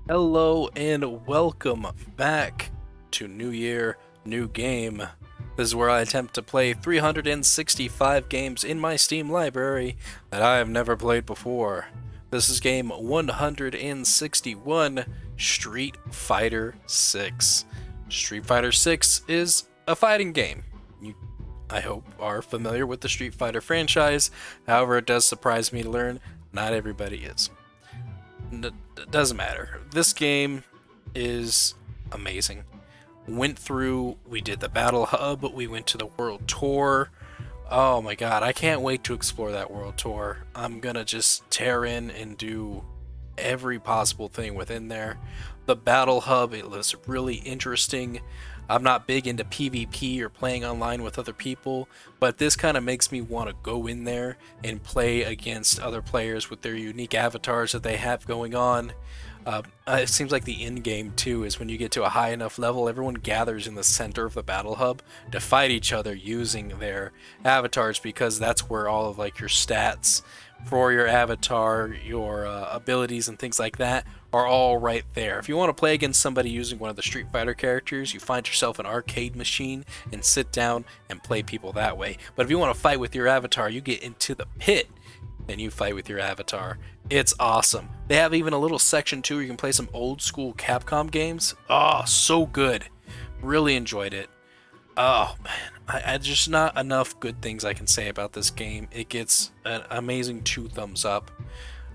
Hello and welcome back to New Year, New Game. This is where I attempt to play 365 games in my Steam library that I have never played before. This is game 161, Street Fighter 6. Street Fighter 6 is a fighting game. You, I hope, are familiar with the Street Fighter franchise. However, it does surprise me to learn not everybody is. It doesn't matter. This game is amazing. We did the Battle Hub, we went to the World Tour. Oh my god, I can't wait to explore that World Tour. I'm gonna just tear in and do every possible thing within there. The Battle Hub, it was really interesting. I'm not big into PvP or playing online with other people, but this kind of makes me want to go in there and play against other players with their unique avatars that they have going on. It seems like the end game too is when you get to a high enough level, everyone gathers in the center of the battle hub to fight each other using their avatars, because that's where all of like your stats for your avatar, your abilities and things like that are all right there. If you want to play against somebody using one of the Street Fighter characters, you find yourself an arcade machine and sit down and play people that way. But if you want to fight with your avatar, you get into the pit and you fight with your avatar. It's awesome. They have even a little section too where you can play some old school Capcom games. Oh, so good. Really enjoyed it. Oh man, I just not enough good things I can say about this game. It gets an amazing 2 thumbs up.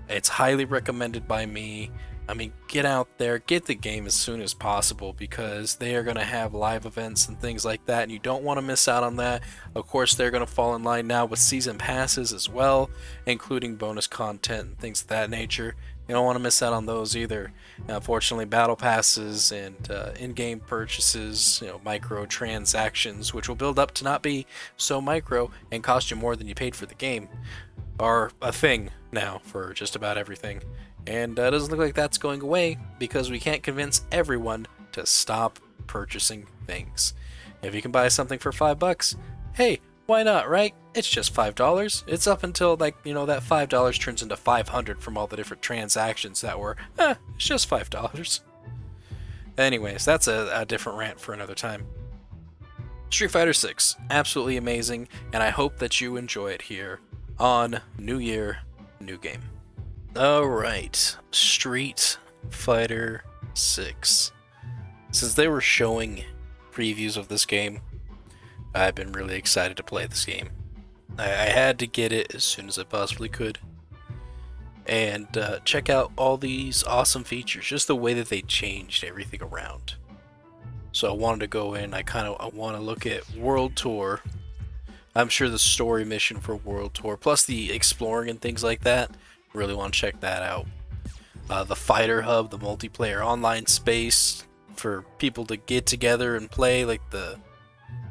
It's highly recommended by me. I mean, get out there, get the game as soon as possible, because they are going to have live events and things like that, and you don't want to miss out on that. Of course, they're going to fall in line now with season passes as well, including bonus content and things of that nature. You don't want to miss out on those either. Unfortunately, battle passes and in-game purchases, micro transactions, which will build up to not be so micro and cost you more than you paid for the game, are a thing now for just about everything. And it doesn't look like that's going away, because we can't convince everyone to stop purchasing things. If you can buy something for $5, hey, why not, right? It's just $5. It's up until that $5 turns into 500 from all the different transactions that were, it's just $5. Anyways, that's a different rant for another time. Street Fighter 6, absolutely amazing, and I hope that you enjoy it here on New Year, New Game. Alright, Street Fighter 6. Since they were showing previews of this game, I've been really excited to play this game. I had to get it as soon as I possibly could. And check out all these awesome features, just the way that they changed everything around. So I wanted to go in, I want to look at World Tour. I'm sure the story mission for World Tour, plus the exploring and things like that, really want to check that out. The Fighter Hub, the multiplayer online space for people to get together and play, like the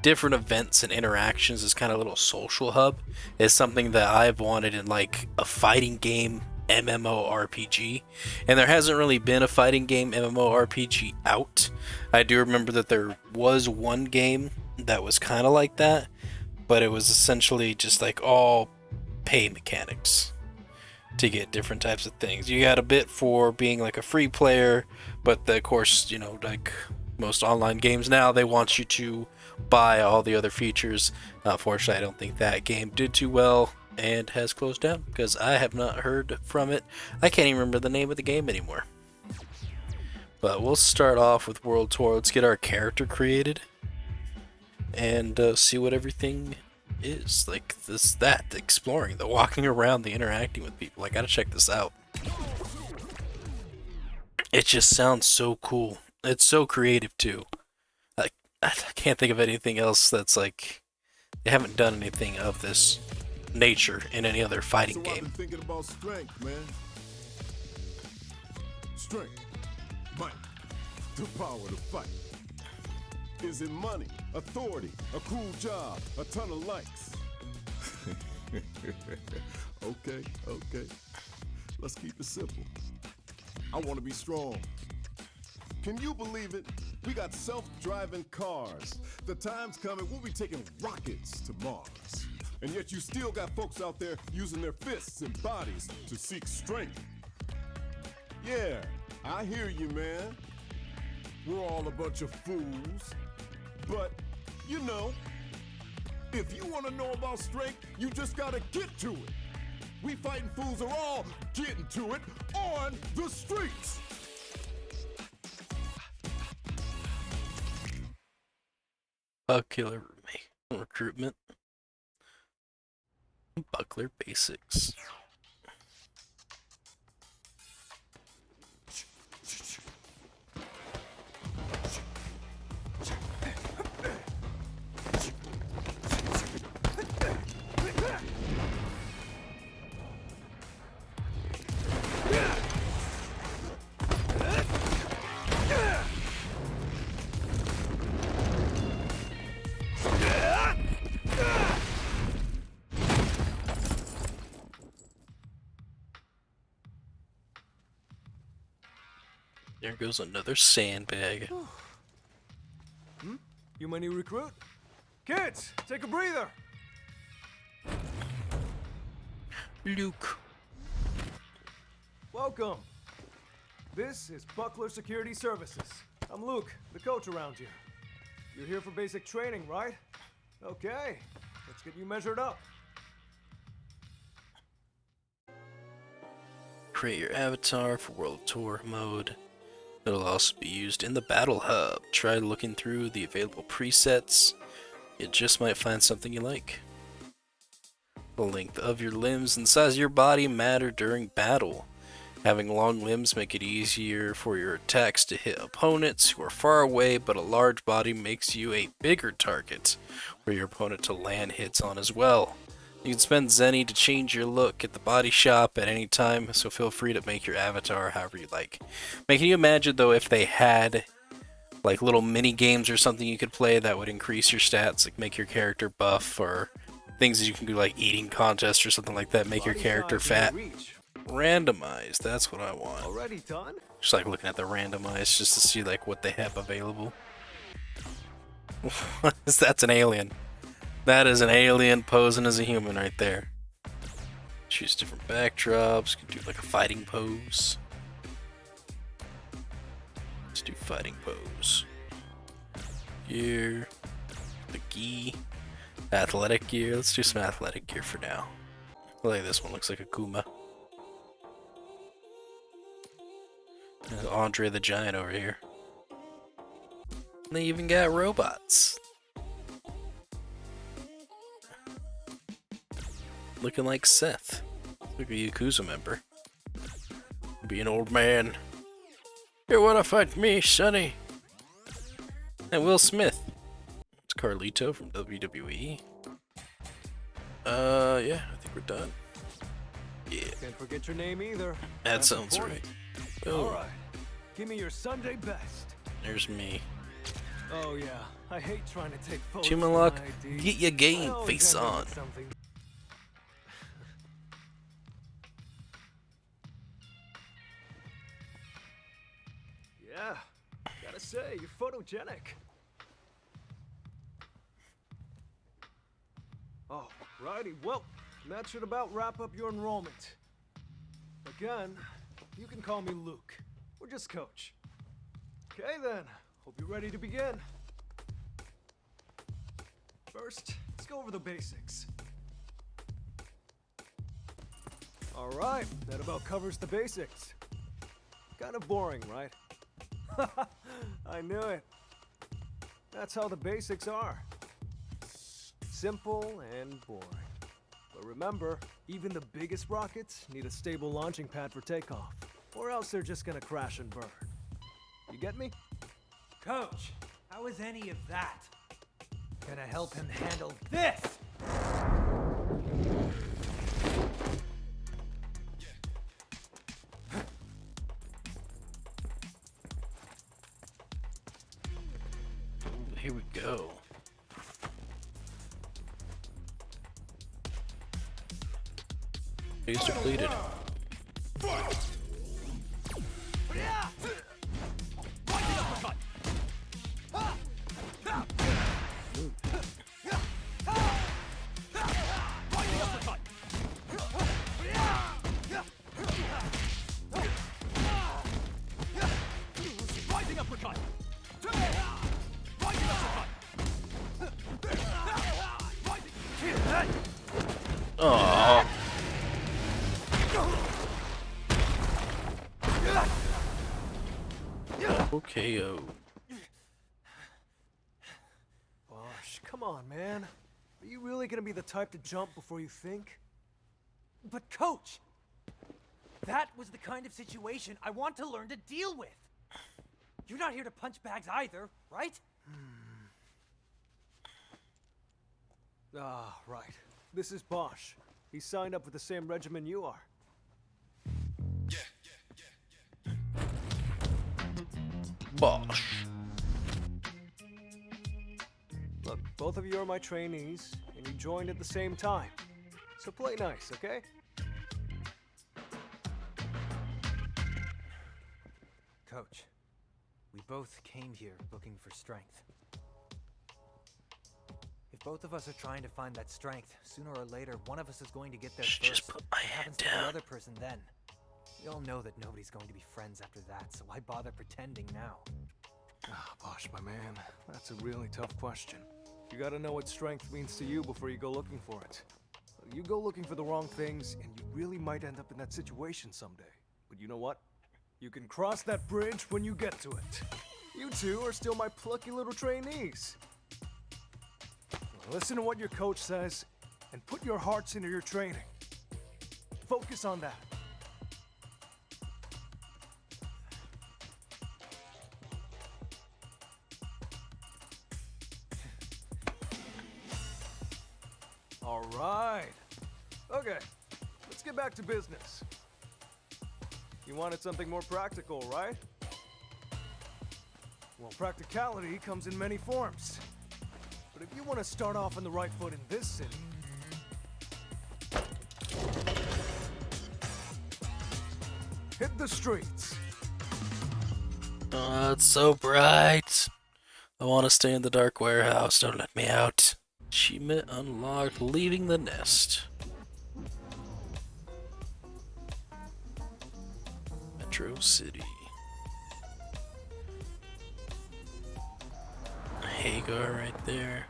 different events and interactions, is kind of a little social hub, is something that I've wanted in like a fighting game MMORPG, and there hasn't really been a fighting game MMORPG out. I do remember that there was one game that was kind of like that, but it was essentially just like all pay mechanics to get different types of things. You got a bit for being like a free player, but of course, like most online games now, they want you to buy all the other features. Unfortunately, I don't think that game did too well and has closed down, because I have not heard from it. I can't even remember the name of the game anymore. But we'll start off with World Tour. Let's get our character created and see what everything is like. The exploring, the walking around, the interacting with people. I gotta check this out. It just sounds so cool. It's so creative too. I can't think of anything else that's like, they haven't done anything of this nature in any other fighting game. I've been thinking about strength, man. Strength, might, the power to fight. Is it money, authority, a cool job, a ton of likes? Okay. Let's keep it simple. I want to be strong. Can you believe it? We got self-driving cars. The time's coming, we'll be taking rockets to Mars. And yet you still got folks out there using their fists and bodies to seek strength. Yeah, I hear you, man. We're all a bunch of fools. But, you know, if you want to know about strength, you just gotta get to it. We fighting fools are all getting to it on the streets. Buckler recruitment. Buckler basics. There goes another sandbag. You my new recruit? Kids, take a breather. Luke. Welcome. This is Buckler Security Services. I'm Luke, the coach around here. You're here for basic training, right? Okay, let's get you measured up. Create your avatar for World Tour mode. It'll also be used in the Battle Hub. Try looking through the available presets. You just might find something you like. The length of your limbs and size of your body matter during battle. Having long limbs make it easier for your attacks to hit opponents who are far away, but a large body makes you a bigger target for your opponent to land hits on as well. You can spend Zenny to change your look at the body shop at any time, so feel free to make your avatar however you like. Can you imagine though if they had like little mini games or something you could play that would increase your stats, like make your character buff, or things that you can do like eating contests or something like that, make your character fat. Randomized, that's what I want. Already done? Just like looking at the randomized just to see like what they have available. That's an alien. That is an alien posing as a human right there. Choose different backdrops. Can do like a fighting pose. Let's do fighting pose. Gear. The gi. Athletic gear. Let's do some athletic gear for now. I like this one. Looks like a Kuma. There's Andre the Giant over here. And they even got robots. Looking like Seth. Like a Yakuza member. Be an old man. You wanna fight me, Sonny? And Will Smith. It's Carlito from WWE. Yeah, I think we're done. Yeah. Can't forget your name either. That That's sounds important. right. Oh, Alright, give me your Sunday best. there's me. Oh yeah, I hate trying to take photos. Chimaluk, for my ID. get your game I always face end up on. with something. Yeah, gotta say, you're photogenic. Oh, righty, well, that should about wrap up your enrollment. Again, you can call me Luke, or just Coach. Okay then, hope you're ready to begin. First, let's go over the basics. Alright, that about covers the basics. Kind of boring, right? I knew it. That's how the basics are. Simple and boring. But remember, even the biggest rockets need a stable launching pad for takeoff, or else they're just gonna crash and burn. You get me? Coach, how is any of that gonna help him handle this? Here we go. Base depleted. KO. Bosh, come on, man. Are you really gonna be the type to jump before you think? But coach, that was the kind of situation I want to learn to deal with. You're not here to punch bags either, right? Ah, right. This is Bosh. He signed up with the same regimen you are. Bosh. Look, both of you are my trainees, and you joined at the same time. So play nice, okay? Coach, we both came here looking for strength. If both of us are trying to find that strength, sooner or later, one of us is going to get there Should first. just put my What hand happens to down. the other person then? We all know that nobody's going to be friends after that, so why bother pretending now? Ah, Bosh, my man, that's a really tough question. You gotta know what strength means to you before you go looking for it. You go looking for the wrong things, and you really might end up in that situation someday. But you know what? You can cross that bridge when you get to it. You two are still my plucky little trainees. Listen to what your coach says, and put your hearts into your training. Focus on that. All right. Okay, let's get back to business. You wanted something more practical, right? Well, practicality comes in many forms. But if you want to start off on the right foot in this city, hit the streets. Oh, it's so bright. I want to stay in the dark warehouse. Don't let me out. Achievement unlocked. Leaving the nest. Metro City. Hagar right there.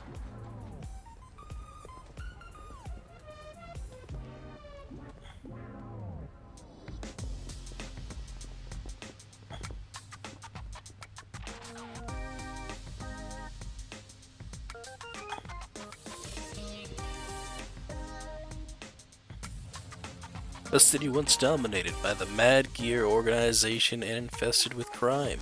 A city once dominated by the Mad Gear organization and infested with crime.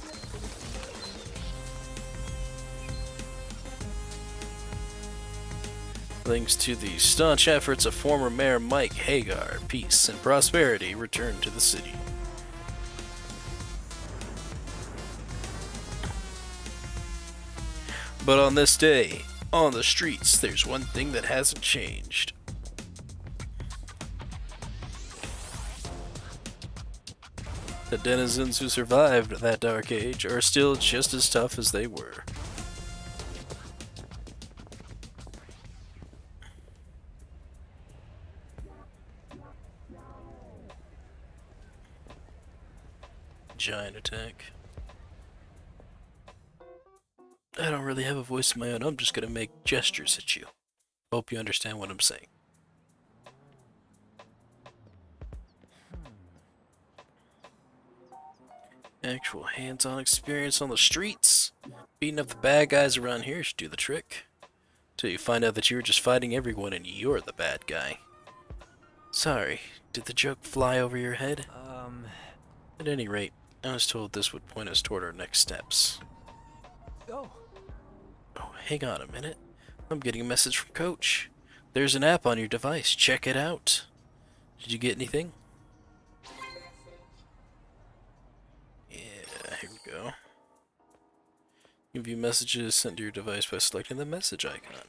Thanks to the staunch efforts of former Mayor Mike Hagar, peace and prosperity returned to the city. But on this day, on the streets, there's one thing that hasn't changed. The denizens who survived that dark age are still just as tough as they were. Giant attack. I don't really have a voice of my own. I'm just gonna make gestures at you. Hope you understand what I'm saying. Actual hands-on experience on the streets. Beating up the bad guys around here should do the trick. Till you find out that you were just fighting everyone and you're the bad guy. Sorry, did the joke fly over your head? At any rate, I was told this would point us toward our next steps. Oh, Oh, hang on a minute. I'm getting a message from Coach. There's an app on your device. Check it out. Did you get anything? Yeah, here we go. You can view messages sent to your device by selecting the message icon.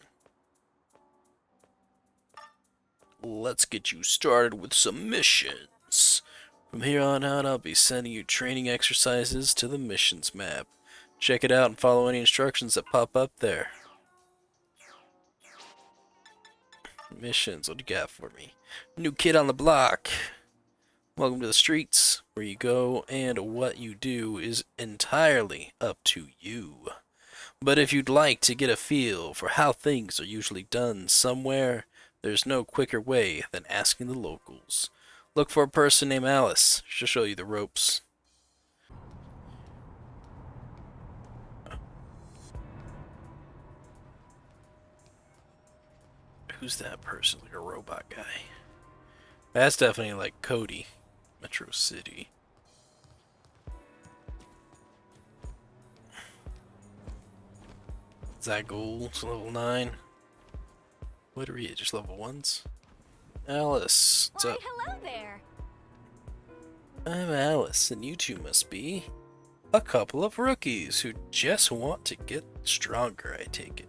Let's get you started with some missions. From here on out, I'll be sending you training exercises to the missions map. Check it out and follow any instructions that pop up there. Missions, what do you got for me? New kid on the block. Welcome to the streets. Where you go and what you do is entirely up to you. But if you'd like to get a feel for how things are usually done somewhere, there's no quicker way than asking the locals. Look for a person named Alice. She'll show you the ropes. Who's that person? Like a robot guy. That's definitely like Cody. Metro City. Zach Gold's level 9. What are we at? Just level 1s? Alice, what's Why, up? hello there. I'm Alice, and you two must be a couple of rookies who just want to get stronger, I take it.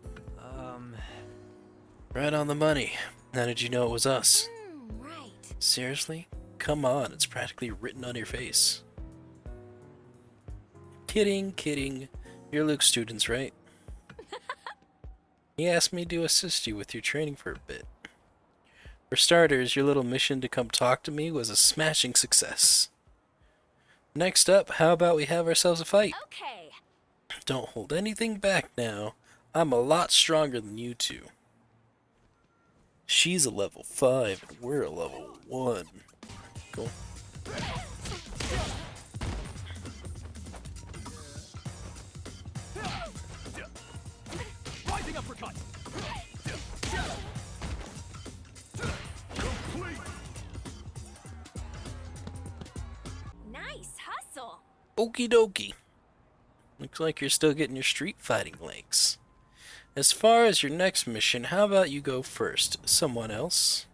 Right on the money. How did you know it was us? Right. Seriously? Come on, it's practically written on your face. Kidding, kidding. You're Luke's students, right? He asked me to assist you with your training for a bit. For starters, your little mission to come talk to me was a smashing success. Next up, how about we have ourselves a fight? Okay. Don't hold anything back now. I'm a lot stronger than you two. She's a level 5, and we're a level 1. Cool. Rising uppercut. Nice hustle. Okie dokie. Looks like you're still getting your street fighting legs. As far as your next mission, how about you go first? Someone else?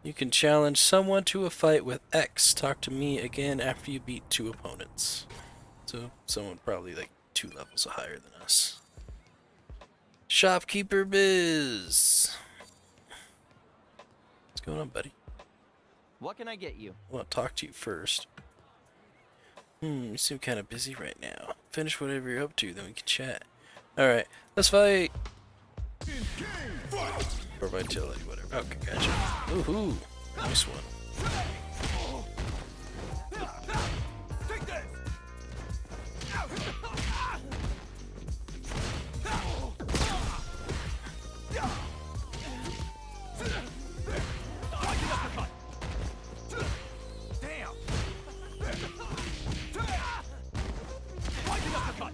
You can challenge someone to a fight with X. Talk to me again after you beat 2 opponents. So, someone probably like 2 levels higher than us. Shopkeeper Biz! What's going on, buddy? What can I get you? I want to talk to you first. You seem kind of busy right now. Finish whatever you're up to, then we can chat. Alright, let's fight! Or vitality, whatever. Okay, gotcha. Woohoo! Nice one. Take this. Rising uppercut. Damn. Rising uppercut.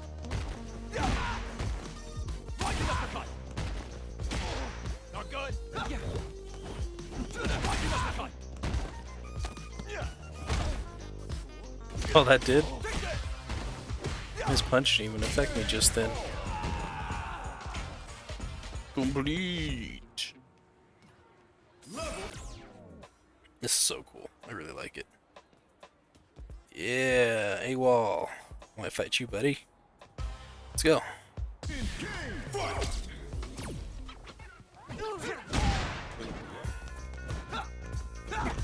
Rising uppercut. Not good. Rising uppercut. Oh, that did? His punch didn't even affect me just then. Complete! This is so cool. I really like it. Yeah, AWOL. I might fight you, buddy. Let's go.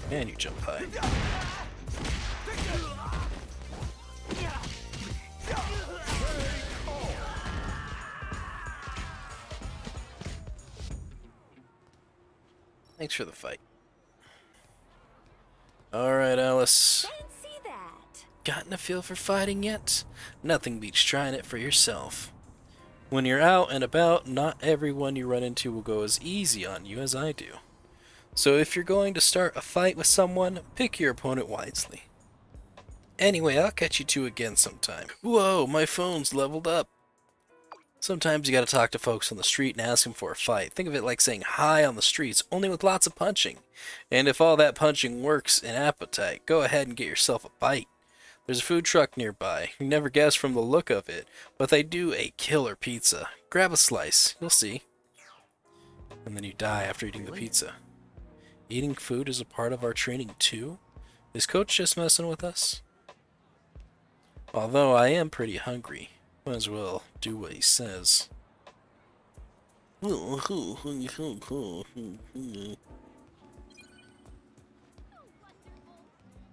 Man, you jump high. Thanks for the fight. Alright, Alice. Didn't see that. Gotten a feel for fighting yet? Nothing beats trying it for yourself. When you're out and about, not everyone you run into will go as easy on you as I do. So if you're going to start a fight with someone, pick your opponent wisely. Anyway, I'll catch you two again sometime. Whoa, my phone's leveled up. Sometimes you gotta talk to folks on the street and ask them for a fight. Think of it like saying hi on the streets, only with lots of punching. And if all that punching works in appetite, go ahead and get yourself a bite. There's a food truck nearby. You never guess from the look of it, but they do a killer pizza. Grab a slice, you'll see. And then you die after eating the pizza. Eating food is a part of our training too? Is Coach just messing with us? Although I am pretty hungry. Might as well do what he says.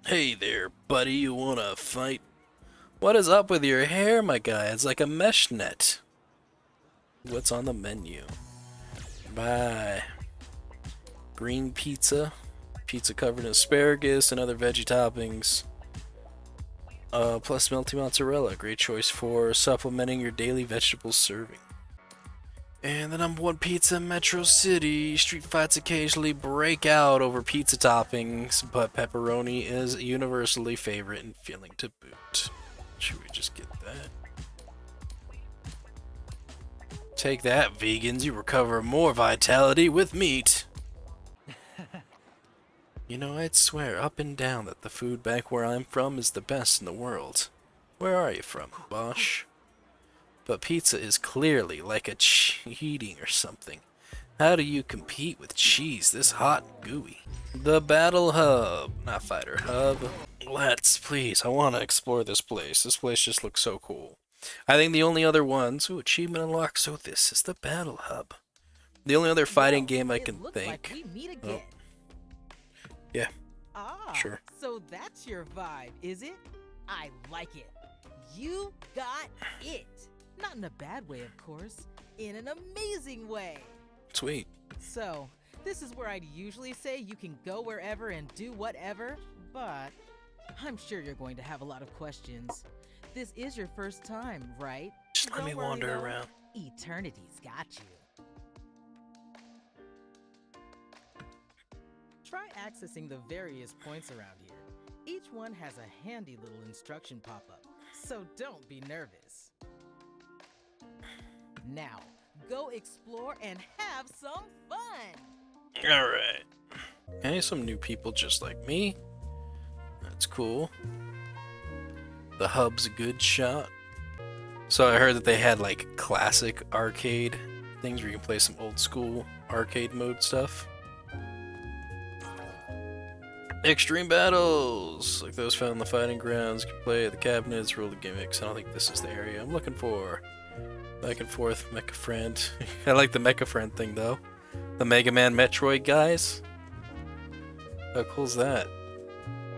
Hey there, buddy, you wanna fight? What is up with your hair, my guy? It's like a mesh net. What's on the menu? Bye. Green pizza. Pizza covered in asparagus and other veggie toppings. Plus melty mozzarella. Great choice for supplementing your daily vegetable serving. And the #1 pizza in Metro City. Street fights occasionally break out over pizza toppings, but pepperoni is universally favorite and filling to boot. Should we just get that? Take that, vegans. You recover more vitality with meat. You know, I'd swear up and down that the food back where I'm from is the best in the world. Where are you from, Bosch? But pizza is clearly like a cheating or something. How do you compete with cheese this hot and gooey? The Battle Hub. Not Fighter Hub. Let's, please. I want to explore this place. This place just looks so cool. I think the only other ones... Ooh, achievement unlocked. So this is the Battle Hub. The only other fighting game I can think... Like we meet again. Yeah. Ah, sure. So that's your vibe, is it? I like it. You got it. Not in a bad way, of course. In an amazing way. Sweet. So, this is where I'd usually say you can go wherever and do whatever, but I'm sure you're going to have a lot of questions. This is your first time, right? Just let Don't me worry, wander though. around. Eternity's got you. Try accessing the various points around here. Each one has a handy little instruction pop-up, so don't be nervous. Now, go explore and have some fun! Alright. Okay, some new people just like me. That's cool. The hub's a good shot. So I heard that they had like classic arcade things where you can play some old school arcade mode stuff. Extreme battles! Like those found in the fighting grounds. You can play at the cabinets, roll the gimmicks. I don't think this is the area I'm looking for. Back and forth, Mecha Friend. I like the Mecha Friend thing though. The Mega Man Metroid guys. How cool's that?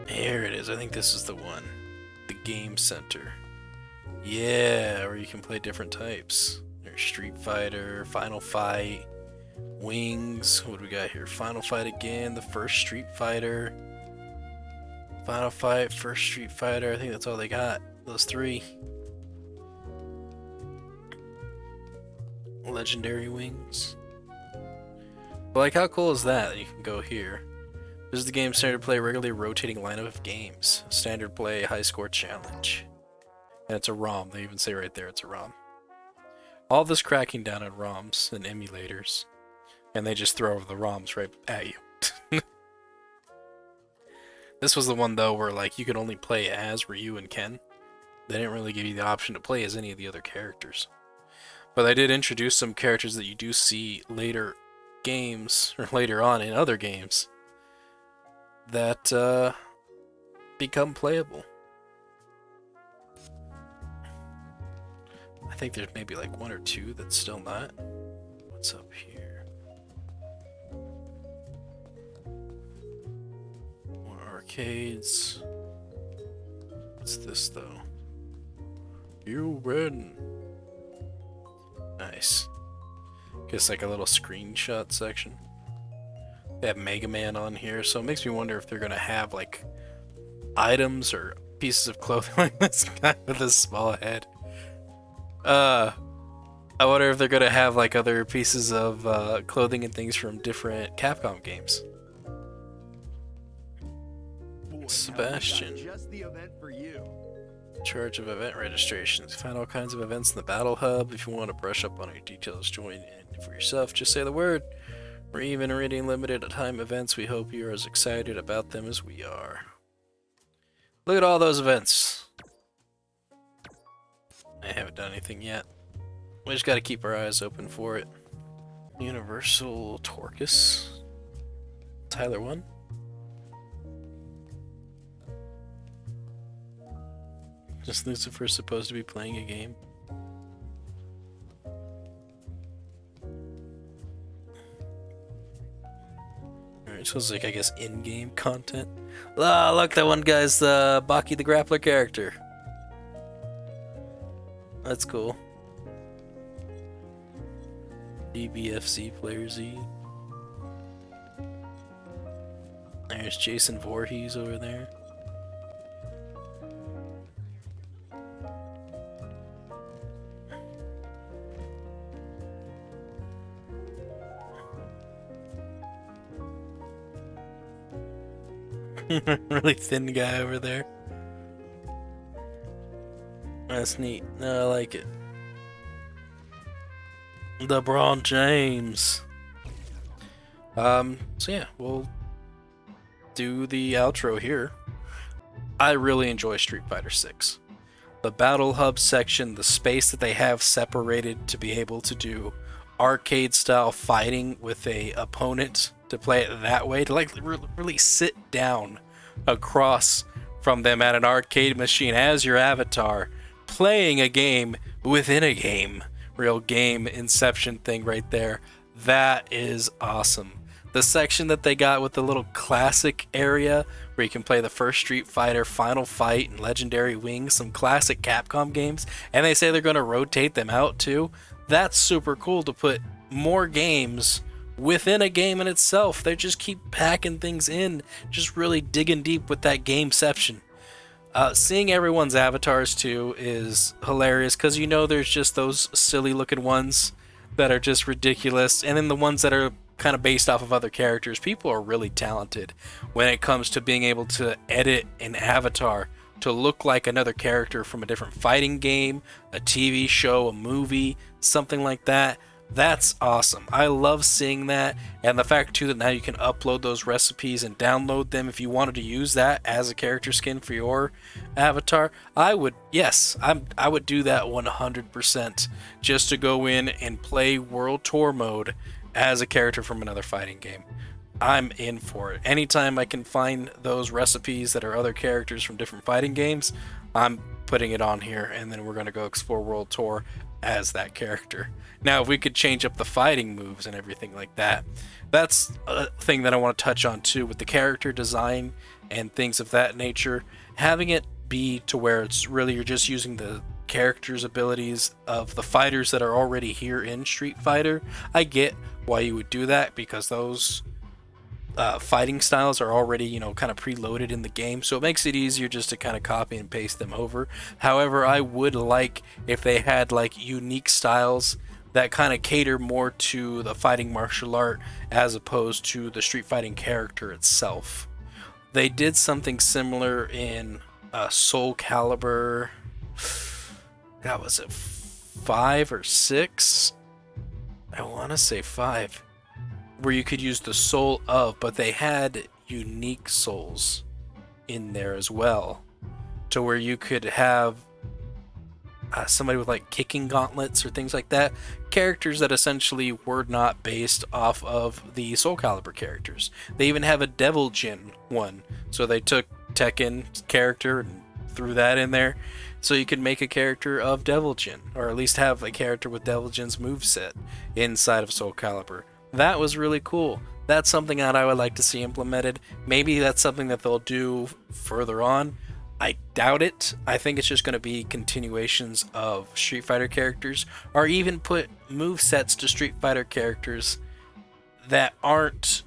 Here it is. I think this is the one. The Game Center. Yeah, where you can play different types. There's Street Fighter, Final Fight, Wings. What do we got here? Final Fight again, the first Street Fighter. Final Fight, first Street Fighter. I think that's all they got. Those three. Legendary Wings. But like, how cool is that? You can go here. This is the game center to play a regularly rotating lineup of games. Standard play, high score challenge. And it's a ROM. They even say right there it's a ROM. All this cracking down on ROMs and emulators. And they just throw the ROMs right at you. This was the one though where like you could only play as Ryu and Ken. They didn't really give you the option to play as any of the other characters. But they did introduce some characters that you do see later games, or later on in other games, that become playable. I think there's maybe like one or two that's still not. What's up here? More arcades. What's this though? You win. Nice. Just like a little screenshot section. They have Mega Man on here, so it makes me wonder if they're gonna have like items or pieces of clothing like this guy with a small head. I wonder if they're gonna have like other pieces of clothing and things from different Capcom games. Boy, Sebastian. have we got just the event for you. Charge of event registrations. Find all kinds of events in the Battle Hub. If you want to brush up on your details, join in for yourself. Just say the word. We're even reading limited time events. We hope you're as excited about them as we are. Look at all those events. I haven't done anything yet. We just gotta keep our eyes open for it. Universal Torcus. Tyler 1. Just Lucifer supposed to be playing a game? Alright, so it's like, I guess, in-game content. Ah, look, that one guy's Baki the Grappler character. That's cool. DBFC Player Z. There's Jason Voorhees over there. Really thin guy over there. That's neat. No, I like it. LeBron James. So yeah, we'll do the outro here. I really enjoy Street Fighter 6. The Battle Hub section, the space that they have separated to be able to do arcade style fighting with a opponent, to play it that way, to like really sit down across from them at an arcade machine as your avatar, playing a game within a game. Real game inception thing right there. That is awesome. The section that they got with the little classic area where you can play the first Street Fighter, Final Fight, and Legendary Wings, some classic Capcom games, and they say they're going to rotate them out too. That's super cool to put more games within a game in itself. They just keep packing things in, just really digging deep with that gameception. Seeing everyone's avatars too is hilarious, because you know there's just those silly looking ones that are just ridiculous, and then the ones that are kind of based off of other characters. People are really talented when it comes to being able to edit an avatar to look like another character from a different fighting game, a TV show, a movie, something like that. That's awesome. I love seeing that, and the fact too that now you can upload those recipes and download them if you wanted to use that as a character skin for your avatar. I would do that 100%, just to go in and play World Tour mode as a character from another fighting game. I'm in for it. Anytime I can find those recipes that are other characters from different fighting games, I'm putting it on here, and then we're going to go explore World Tour as that character. Now, if we could change up the fighting moves and everything like that, that's a thing that I want to touch on too, with the character design and things of that nature. Having it be to where it's really you're just using the characters' abilities of the fighters that are already here in Street Fighter. I get why you would do that, because those fighting styles are already, kind of preloaded in the game, so it makes it easier just to kind of copy and paste them over. However, I would like if they had like unique styles that kind of cater more to the fighting martial art as opposed to the street fighting character itself. They did something similar in Soul Calibur. God, was it 5 or 6? I want to say 5. Where you could use the soul of, but they had unique souls in there as well, to where you could have somebody with like kicking gauntlets or things like that, characters that essentially were not based off of the Soul Calibur characters. They even have a Devil Jin one, so they took Tekken's character and threw that in there, so you could make a character of Devil Jin, or at least have a character with Devil Jin's moveset inside of Soul Calibur. That was really cool. That's something that I would like to see implemented. Maybe that's something that they'll do further on. I doubt it. I think it's just going to be continuations of Street Fighter characters, or even put movesets to Street Fighter characters that aren't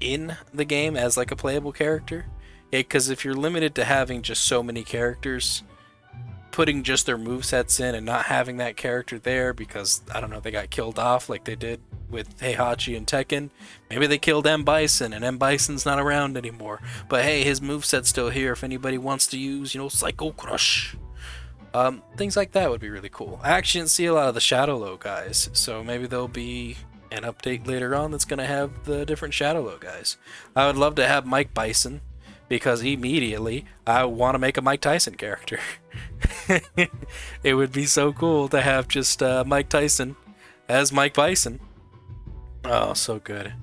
in the game as like a playable character. Because if you're limited to having just so many characters, putting just their movesets in and not having that character there because, I don't know, they got killed off like they did with Heihachi and Tekken. Maybe they killed M. Bison and M. Bison's not around anymore. But hey, his moveset's still here if anybody wants to use, Psycho Crush. Things like that would be really cool. I actually didn't see a lot of the Shadow Low guys, so maybe there'll be an update later on that's going to have the different Shadow Low guys. I would love to have Mike Bison, because immediately I want to make a Mike Tyson character. It would be so cool to have just Mike Tyson as Mike Bison. Oh, so good.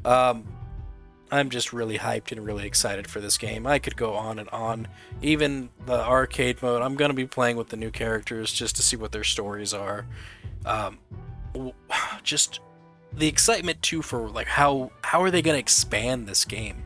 I'm just really hyped and really excited for this game. I could go on and on. Even the arcade mode, I'm going to be playing with the new characters just to see what their stories are. Just the excitement too for like how are they going to expand this game?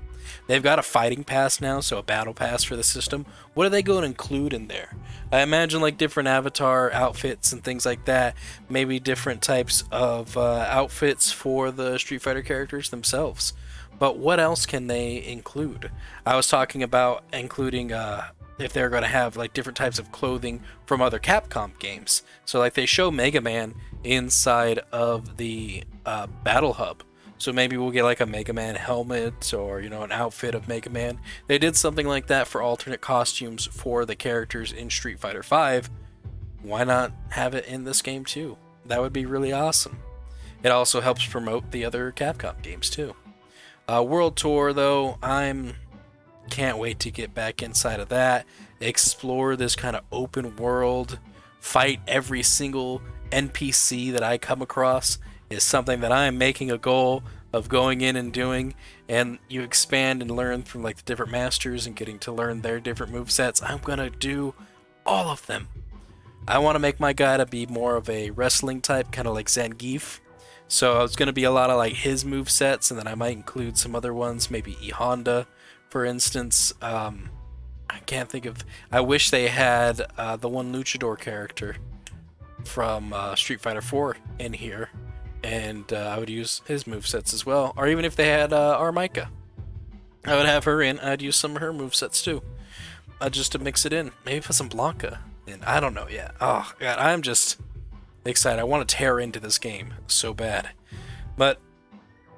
They've got a fighting pass now, so a battle pass for the system. What are they going to include in there? I imagine like different avatar outfits and things like that. Maybe different types of outfits for the Street Fighter characters themselves. But what else can they include? I was talking about including if they're going to have like different types of clothing from other Capcom games. So like they show Mega Man inside of the Battle Hub. So maybe we'll get like a Mega Man helmet or, an outfit of Mega Man. They did something like that for alternate costumes for the characters in Street Fighter V. Why not have it in this game too? that would be really awesome. It also helps promote the other Capcom games too. World Tour, though, can't wait to get back inside of that, explore this kind of open world, fight every single NPC that I come across is something that I am making a goal of going in and doing. And you expand and learn from like the different masters and getting to learn their different movesets. I'm gonna do all of them. I want to make my guy to be more of a wrestling type, kind of like Zangief. So it's going to be a lot of like his movesets, and then I might include some other ones, maybe E Honda, for instance. I can't think of. I wish they had the one luchador character from Street Fighter 4 in here, and I would use his movesets as well. Or even if they had Armika, I would have her in. I'd use some of her movesets too, just to mix it in. Maybe put some Blanca in. I don't know yet. Oh god, I'm just excited. I want to tear into this game so bad. But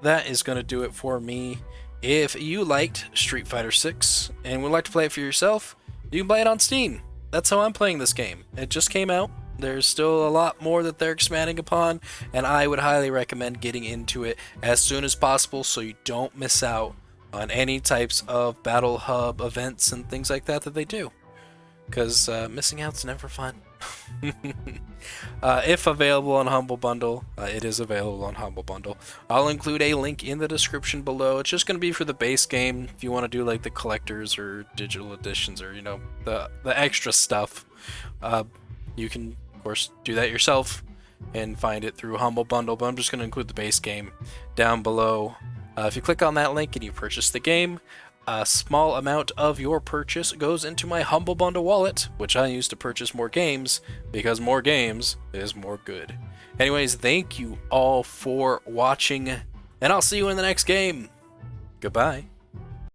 that is going to do it for me. If you liked Street Fighter 6 and would like to play it for yourself, you can play it on Steam. That's how I'm playing this game. It just came out. There's still a lot more that they're expanding upon, and I would highly recommend getting into it as soon as possible so you don't miss out on any types of Battle Hub events and things like that they do. Because missing out's never fun. If available on Humble Bundle, it is available on Humble Bundle. I'll include a link in the description below. It's just going to be for the base game. If you want to do like the collectors or digital editions or the extra stuff, you can of course do that yourself and find it through Humble Bundle. But I'm just going to include the base game down below. If you click on that link and you purchase the game, a small amount of your purchase goes into my Humble Bundle wallet, which I use to purchase more games, because more games is more good. Anyways, thank you all for watching, and I'll see you in the next game. Goodbye.